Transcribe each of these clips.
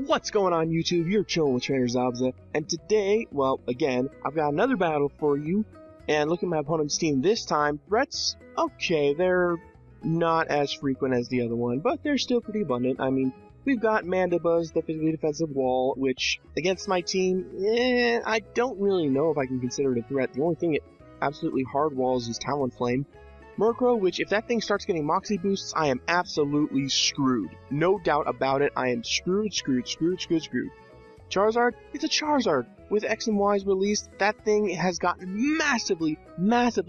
What's going on YouTube? You're chilling with Trainer Zabza, and today, well, again, I've got another battle for you, and look at my opponent's team this time. Threats, okay, they're not as frequent as the other one, but they're still pretty abundant. I mean, we've got Mandibuzz, the physically defensive wall, which, against my team, I don't really know if I can consider it a threat. The only thing it absolutely hard walls is Talonflame. Murkrow, which if that thing starts getting Moxie boosts, I am absolutely screwed. No doubt about it, I am screwed. Charizard, it's a Charizard. With X and Y's released, that thing has gotten massively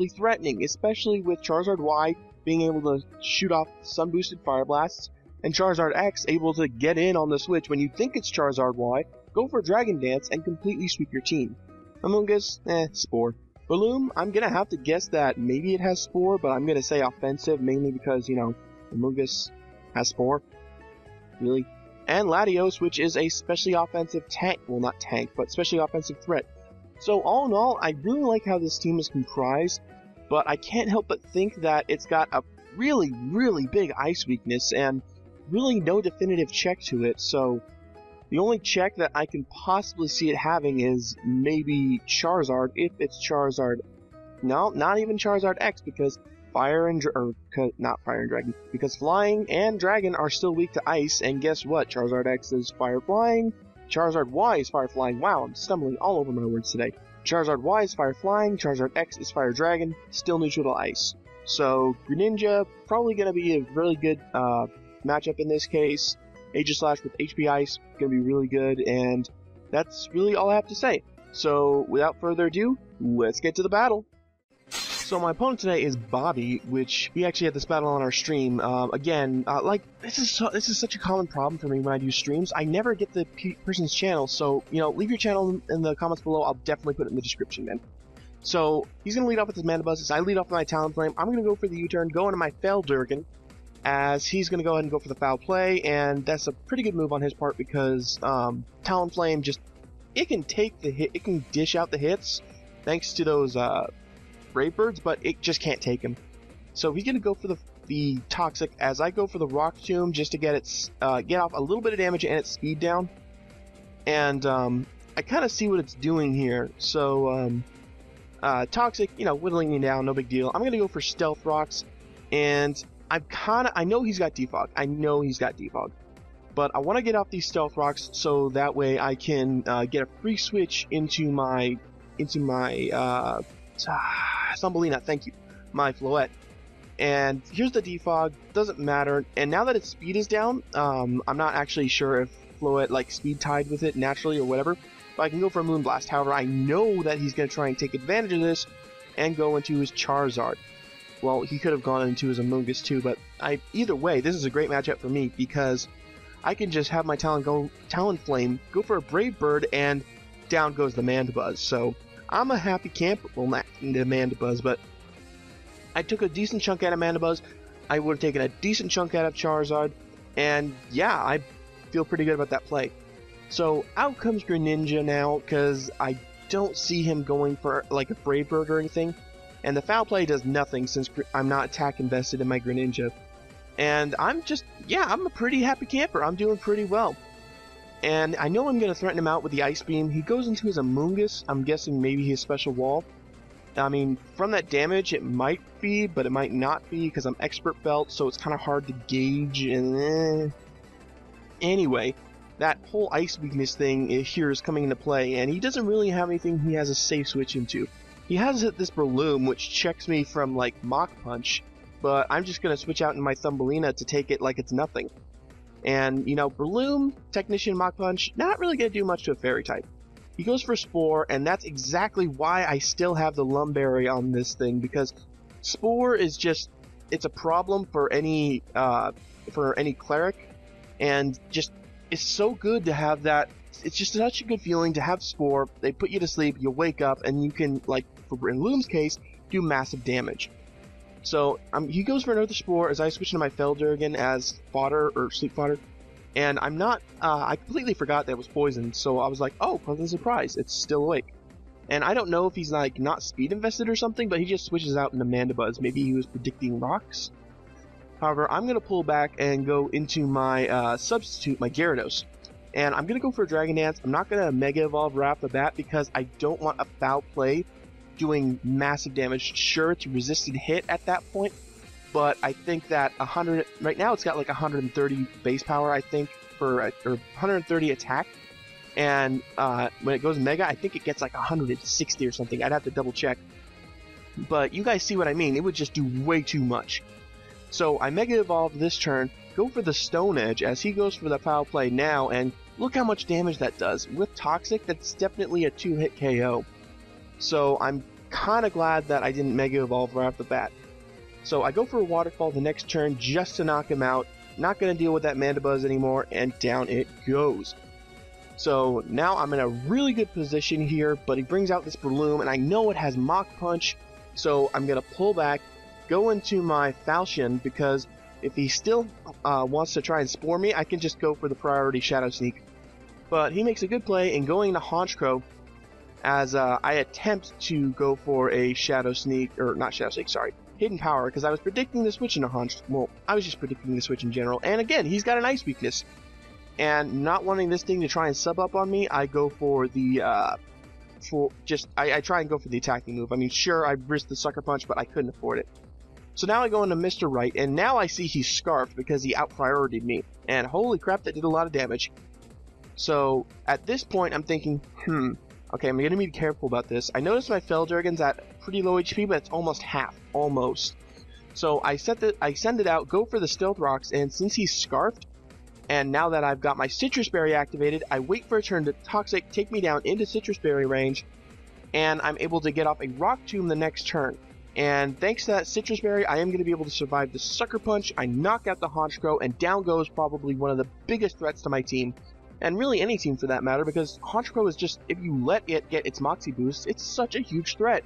threatening, especially with Charizard Y being able to shoot off sun-boosted Fire Blasts, and Charizard X able to get in on the switch when you think it's Charizard Y, go for Dragon Dance, and completely sweep your team. Amoonguss, Spore. Balloon, I'm gonna have to guess that maybe it has Spore, but I'm gonna say offensive, mainly because, you know, Amoonguss has Spore. Really? And Latios, which is a specially offensive tank, well not tank, but specially offensive threat. So all in all, I really like how this team is comprised, but I can't help but think that it's got a really big ice weakness, and really no definitive check to it, so the only check that I can possibly see it having is maybe Charizard, if it's Charizard. No, not even Charizard X, because not Fire and Dragon, because Flying and Dragon are still weak to Ice, and guess what? Charizard X is Fire Flying, Charizard Y is Fire Flying. Wow, I'm stumbling all over my words today. Charizard Y is Fire Flying, Charizard X is Fire Dragon, still neutral to Ice. So, Greninja, probably going to be a really good matchup in this case. Aegislash with HP Ice, gonna be really good, and that's really all I have to say. So, without further ado, let's get to the battle. So my opponent today is Bobby, which we actually had this battle on our stream. This is such a common problem for me when I do streams. I never get the person's channel, so, you know, leave your channel in the comments below. I'll definitely put it in the description, man. So, he's gonna lead off with his Mandibuzz. As I lead off with my Talonflame, I'm gonna go for the U-turn, go into my Feldurgan, as he's going to go ahead and go for the foul play, and that's a pretty good move on his part because Talonflame just, it can take the hit, it can dish out the hits thanks to those Brave Birds, but it just can't take him. So he's going to go for the Toxic, as I go for the Rock Tomb just to get its get off a little bit of damage and its speed down. And I kind of see what it's doing here. So Toxic, you know, whittling me down, no big deal. I'm going to go for Stealth Rocks, and I know he's got Defog. But I want to get off these Stealth Rocks so that way I can get a free switch into my Thumbelina, thank you, my Floette. And here's the Defog, doesn't matter. And now that its speed is down, I'm not actually sure if Floette like speed tied with it naturally or whatever, but I can go for a Moonblast. However, I know that he's going to try and take advantage of this and go into his Charizard. Well, he could have gone into his Amoonguss too, but either way, this is a great matchup for me because I can just have my Talonflame, go for a Brave Bird, and down goes the Mandibuzz. So I'm a happy camper. Well, not the Mandibuzz, but I took a decent chunk out of Mandibuzz. I would have taken a decent chunk out of Charizard, and yeah, I feel pretty good about that play. So out comes Greninja now, because I don't see him going for like a Brave Bird or anything. And the foul play does nothing since I'm not attack invested in my Greninja. And I'm a pretty happy camper. I'm doing pretty well. And I know I'm going to threaten him out with the Ice Beam. He goes into his Amoonguss. I'm guessing maybe his Special Wall. I mean, from that damage, it might be, but it might not be, because I'm Expert Belt, so it's kind of hard to gauge. Anyway, that whole Ice Weakness thing here is coming into play, and he doesn't really have anything he has a safe switch into. He has this Breloom, which checks me from, like, Mach Punch, but I'm just going to switch out in my Thumbelina to take it like it's nothing. And, you know, Breloom, Technician, Mach Punch, not really going to do much to a Fairy type. He goes for Spore, and that's exactly why I still have the Lumberry on this thing, because Spore is just, it's a problem for any Cleric, and just, it's so good to have that. It's just such a good feeling to have Spore. They put you to sleep, you wake up, and you can, like, in Loom's case, do massive damage. So he goes for another Spore as I switch into my Feldurgan as fodder, or sleep fodder. And I'm not, I completely forgot that it was poisoned, so I was like, oh, pleasant surprise, it's still awake. And I don't know if he's like not speed invested or something, but he just switches out into Mandibuzz. Maybe he was predicting rocks. However, I'm going to pull back and go into my substitute, my Gyarados. And I'm going to go for a Dragon Dance. I'm not going to Mega Evolve right off the bat because I don't want a foul play doing massive damage. Sure, it's a resisted hit at that point, but I think that 100... Right now it's got like 130 base power, I think, or 130 attack. And when it goes Mega, I think it gets like 160 or something. I'd have to double check. But you guys see what I mean. It would just do way too much. So I Mega Evolve this turn, go for the Stone Edge as he goes for the foul play now, and look how much damage that does. With Toxic, that's definitely a 2-hit KO. So I'm kind of glad that I didn't Mega Evolve right off the bat. So I go for a Waterfall the next turn just to knock him out. Not going to deal with that Mandibuzz anymore, and down it goes. So now I'm in a really good position here, but he brings out this Breloom, and I know it has Mach Punch, so I'm going to pull back, go into my Falchion, because if he still wants to try and Spore me, I can just go for the priority Shadow Sneak. But he makes a good play in going to Honchkrow, as I attempt to go for a Shadow Sneak, or not Shadow Sneak, sorry, Hidden Power, because I was predicting the switch into Honchkrow. Well, I was just predicting the switch in general, and again, he's got an Ice weakness. And not wanting this thing to try and sub up on me, I go for the, I try and go for the attacking move. I mean, sure, I risked the Sucker Punch, but I couldn't afford it. So now I go into Mr. Right, and now I see he's Scarfed because he out-prioritied me. And holy crap, that did a lot of damage. So, at this point, I'm thinking, okay, I'm gonna be careful about this. I noticed my Feldurgan's at pretty low HP, but it's almost half. Almost. So I send it out, go for the Stealth Rocks, and since he's Scarfed, and now that I've got my Citrus Berry activated, I wait for a turn to Toxic take me down into Citrus Berry range, and I'm able to get off a Rock Tomb the next turn. And thanks to that Citrus Berry, I am going to be able to survive the Sucker Punch. I knock out the Honchkrow, and down goes probably one of the biggest threats to my team. And really any team for that matter, because Honchkrow is just, if you let it get its Moxie boost, it's such a huge threat.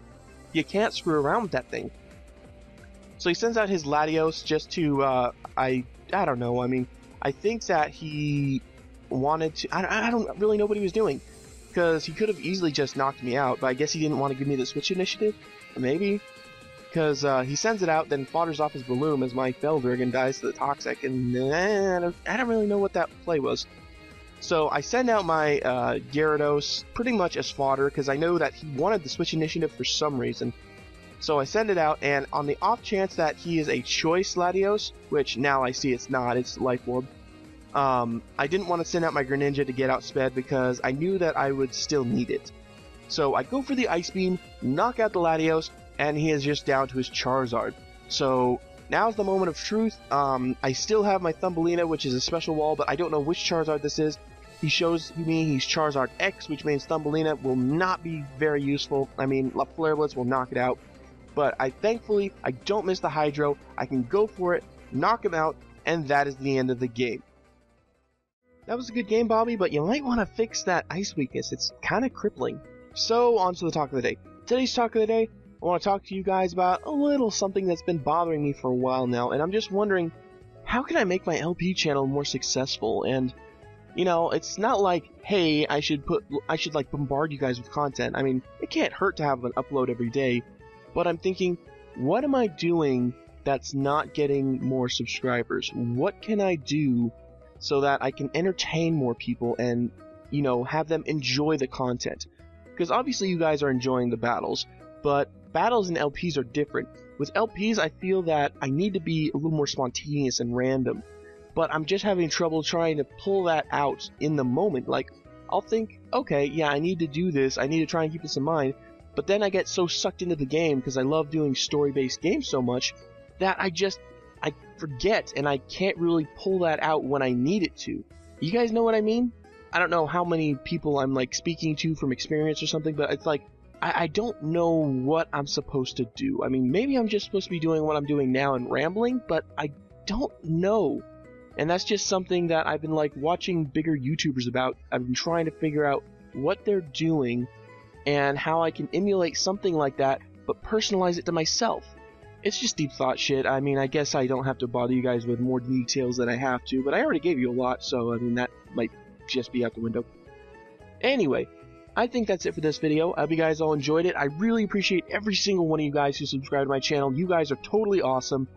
You can't screw around with that thing. So he sends out his Latios just to, I don't know, I mean, I think that he wanted to... I don't really know what he was doing, because he could have easily just knocked me out, but I guess he didn't want to give me the switch initiative? Maybe? Because he sends it out, then fodders off his Breloom as my Feldurgan dies to the Toxic, and I don't really know what that play was. So I send out my Gyarados pretty much as fodder, because I know that he wanted the switch initiative for some reason. So I send it out, and on the off chance that he is a choice Latios, which now I see it's not, it's Life Orb, I didn't want to send out my Greninja to get outsped because I knew that I would still need it. So I go for the Ice Beam, knock out the Latios, and he is just down to his Charizard. So now's the moment of truth. I still have my Thumbelina, which is a special wall, but I don't know which Charizard this is. He shows me he's Charizard X, which means Thumbelina will not be very useful. I mean, La Flare Blitz will knock it out. But thankfully, I don't miss the Hydro. I can go for it, knock him out, and that is the end of the game. That was a good game, Bobby, but you might want to fix that Ice weakness. It's kind of crippling. So, on to the talk of the day. Today's talk of the day, I want to talk to you guys about a little something that's been bothering me for a while now, and I'm just wondering, how can I make my LP channel more successful? And, you know, it's not like, hey, I should like bombard you guys with content. I mean, it can't hurt to have an upload every day. But I'm thinking, what am I doing that's not getting more subscribers? What can I do so that I can entertain more people and, you know, have them enjoy the content? Because obviously you guys are enjoying the battles, but battles and LPs are different. With LPs, I feel that I need to be a little more spontaneous and random, but I'm just having trouble trying to pull that out in the moment. Like, I'll think, okay, yeah, I need to do this, I need to try and keep this in mind, but then I get so sucked into the game because I love doing story-based games so much that I forget and I can't really pull that out when I need it to. You guys know what I mean? I don't know how many people I'm like speaking to from experience or something, but it's like I don't know what I'm supposed to do. I mean, maybe I'm just supposed to be doing what I'm doing now and rambling, but I don't know. And that's just something that I've been like watching bigger YouTubers about. I've been trying to figure out what they're doing and how I can emulate something like that, but personalize it to myself. It's just deep thought shit. I mean, I guess I don't have to bother you guys with more details than I have to, but I already gave you a lot, so I mean, that might just be out the window. Anyway, I think that's it for this video. I hope you guys all enjoyed it. I really appreciate every single one of you guys who subscribe to my channel. You guys are totally awesome.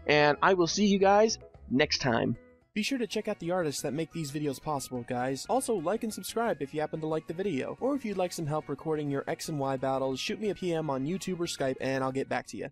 And I will see you guys next time. Be sure to check out the artists that make these videos possible, guys. Also, like and subscribe if you happen to like the video. Or if you'd like some help recording your X and Y battles, shoot me a PM on YouTube or Skype and I'll get back to you.